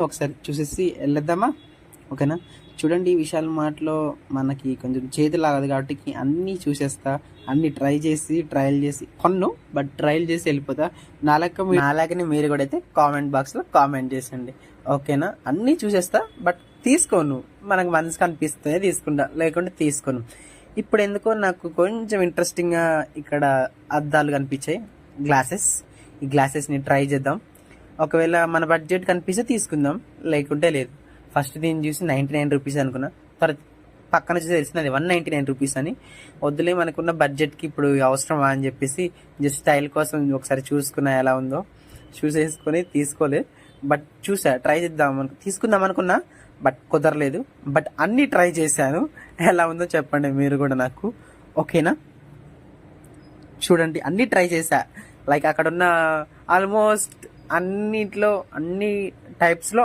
ఒకసారి చూసేసి వెళ్ళేద్దామా? ఓకేనా? చూడండి ఈ విశాల్ మార్ట్‌లో మనకి కొంచెం చేతులాగదు కాబట్టి అన్నీ చూసేస్తా. అన్నీ ట్రయల్ చేసి కొనను. బట్ ట్రయల్ చేసి వెళ్ళిపోతా. నాలాగనే మీరు కూడా అయితే కామెంట్ బాక్స్‌లో కామెంట్ చేసండి. ఓకేనా? అన్నీ చూసేస్తా. బట్ తీసుకోను. మనకు మనసుకు అనిపిస్తే తీసుకుంటా. లేకుంటే తీసుకోను. ఇప్పుడు ఎందుకో నాకు కొంచెం ఇంట్రెస్టింగ్‌గా ఇక్కడ అద్దాలు కనిపించాయి. గ్లాసెస్. ఈ గ్లాసెస్‌ని ట్రై చేద్దాం. ఒకవేళ మన బడ్జెట్ కనిపిస్తే తీసుకుందాం, లేకుంటే లేదు. ఫస్ట్ దీన్ని చూసి 99 రూపీస్ అనుకున్నా. తర్వాత పక్కన చూసి తెలిసినది 199 రూపీస్ అని. వద్దులే మనకున్న బడ్జెట్కి ఇప్పుడు అవసరమా అని చెప్పేసి జస్ట్ స్టైల్ కోసం ఒకసారి చూసుకున్నా ఎలా ఉందో. చూసేసుకొని తీసుకోలే. బట్ ట్రై చేద్దాం తీసుకుందాం అనుకున్నా. బట్ కుదరలేదు. బట్ అన్నీ ట్రై చేశాను. ఎలా ఉందో చెప్పండి మీరు కూడా నాకు. ఓకేనా? చూడండి అన్నీ ట్రై చేశా. లైక్ అక్కడ ఉన్న ఆల్మోస్ట్ అన్నిట్లో అన్ని టైప్స్లో